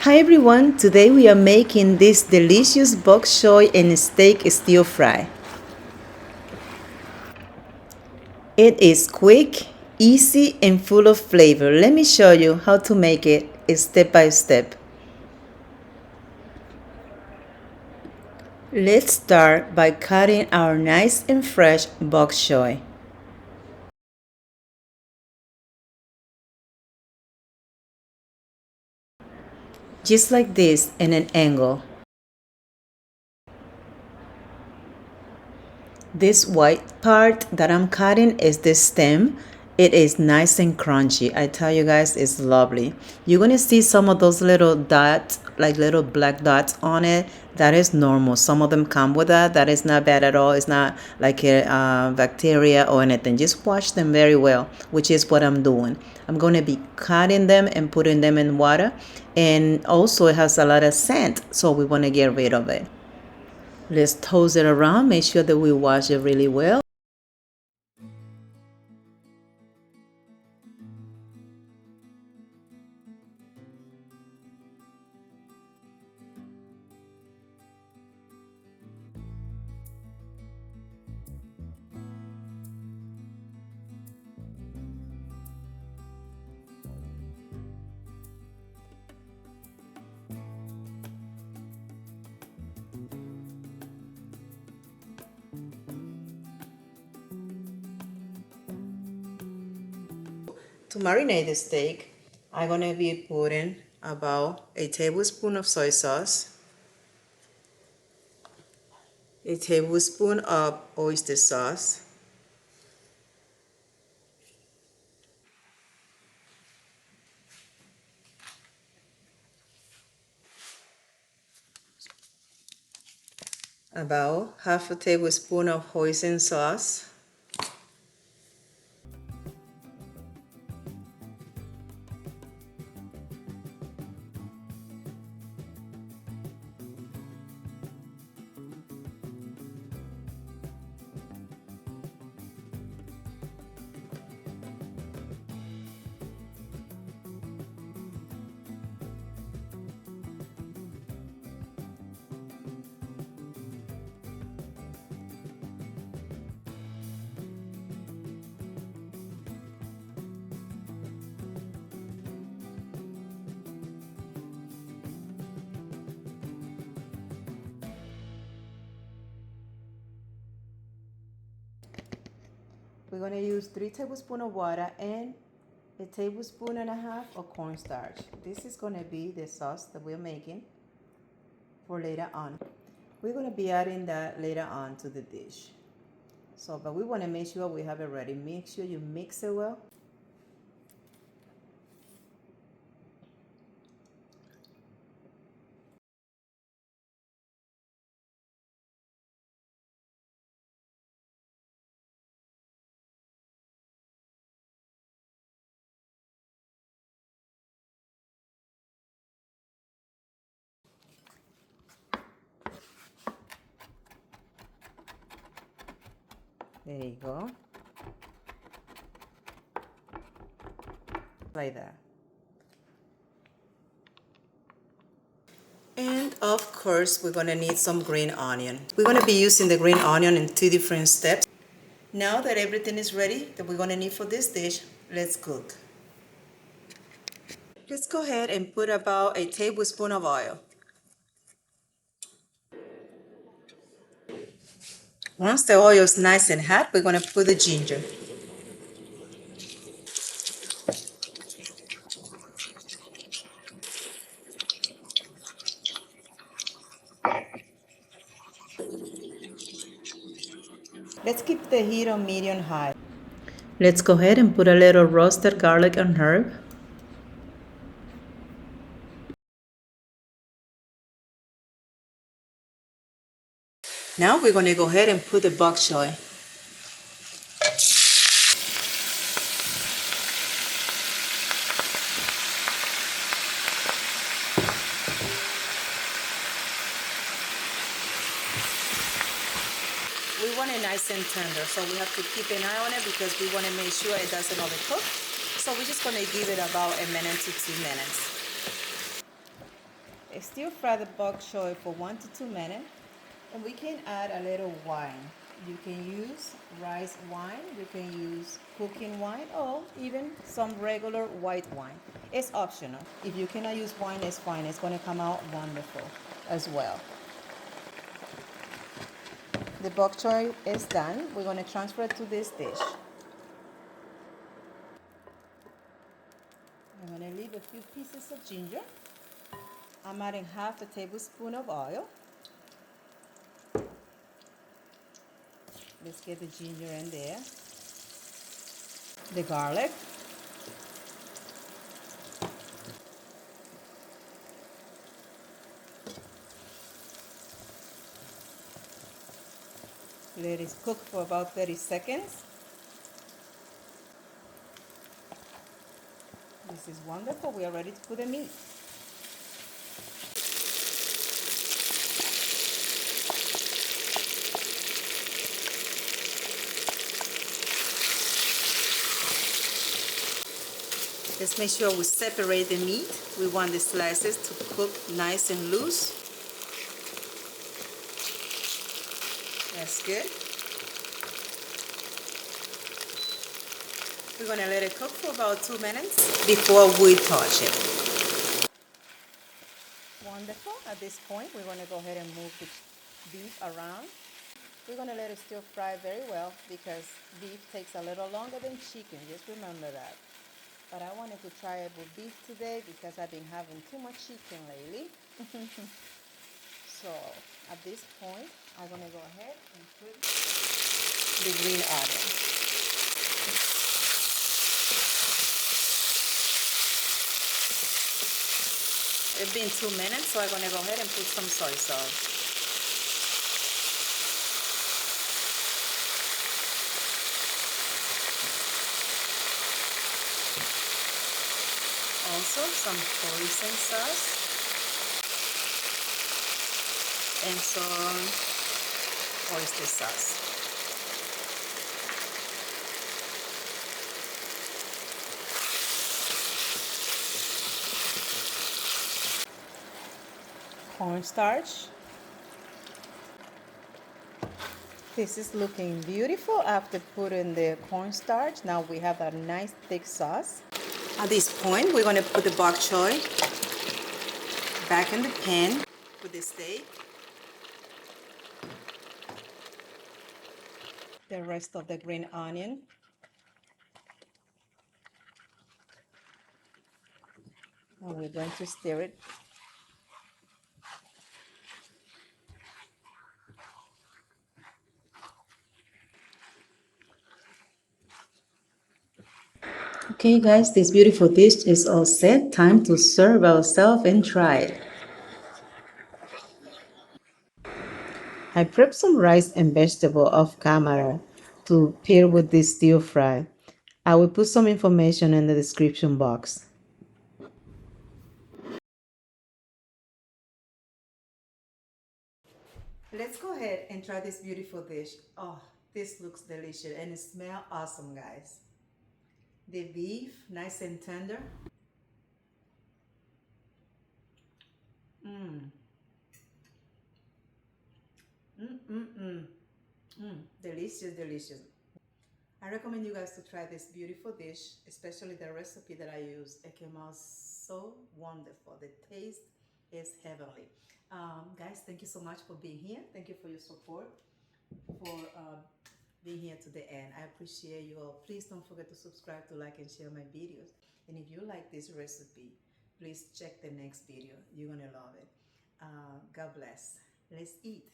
Hi everyone, today we are making this delicious bok choy and steak stir fry. It is quick, easy and full of flavor. Let me show you how to make it step by step. Let's start by cutting our nice and fresh bok choy. Just like this in an angle. This white part that I'm cutting is the stem. It is nice and crunchy. I tell you guys, it's lovely. You're gonna see some of those little dots, like little black dots on it. That is normal. Some of them come with that. That is not bad at all. It's not like a bacteria or anything. Just wash them very well, which is what I'm doing. I'm gonna be cutting them and putting them in water. And also it has a lot of scent, so we wanna get rid of it. Let's toss it around. Make sure that we wash it really well. To marinate the steak, I'm gonna be putting about a tablespoon of soy sauce, a tablespoon of oyster sauce, about half a tablespoon of hoisin sauce, we're gonna use 3 tablespoons of water and a tablespoon and a half of cornstarch. This is gonna be the sauce that we're making for later on. We're gonna be adding that later on to the dish. So, but we wanna make sure we have it ready. Make sure you mix it well. There you go. Like that. And of course, we're gonna need some green onion. We're gonna be using the green onion in 2 different steps. Now that everything is ready that we're gonna need for this dish, let's cook. Let's go ahead and put about a tablespoon of oil. Once the oil is nice and hot, we're gonna put the ginger. Let's keep the heat on medium high. Let's go ahead and put a little roasted garlic and herb. Now we're gonna go ahead and put the bok choy. We want it nice and tender, so we have to keep an eye on it because we want to make sure it doesn't overcook. So we're just going to give it about a minute to 2 minutes. stir fry the bok choy for 1 to 2 minutes, and we can add a little wine. You can use rice wine, you can use cooking wine, or even some regular white wine. It's optional. If you cannot use wine, it's fine. It's going to come out wonderful as well. The bok choy is done. We're going to transfer it to this dish. I'm going to leave a few pieces of ginger. I'm adding half a tablespoon of oil. Let's get the ginger in there. The garlic. Let it cook for about 30 seconds. This is wonderful. We are ready to put the meat. Let's make sure we separate the meat. We want the slices to cook nice and loose. That's good. We're going to let it cook for about 2 minutes before we touch it. Wonderful. At this point, we're going to go ahead and move the beef around. We're going to let it stir fry very well because beef takes a little longer than chicken. Just remember that. But I wanted to try it with beef today because I've been having too much chicken lately. So at this point, I'm going to go ahead and put the green onion. It's been 2 minutes, so I'm going to go ahead and put some soy sauce. Also some hoisin sauce and some oyster sauce. Cornstarch. This is looking beautiful after putting the cornstarch. Now we have a nice thick sauce. At this point, we're going to put the bok choy back in the pan with the steak. The rest of the green onion. And we're going to stir it. Okay guys, this beautiful dish is all set. Time to serve ourselves and try it. I prepped some rice and vegetable off camera to pair with this stir fry. I will put some information in the description box. Let's go ahead and try this beautiful dish. Oh, this looks delicious and it smells awesome, guys. The beef, nice and tender. Delicious, delicious. I recommend you guys to try this beautiful dish, especially the recipe that I use. It came out so wonderful. The taste is heavenly. Guys, thank you so much for being here. Thank you for your support, for being here to the end. I appreciate you all. Please don't forget to subscribe, to like and share my videos. And if you like this recipe, please check the next video. You're gonna love it. God bless. Let's eat.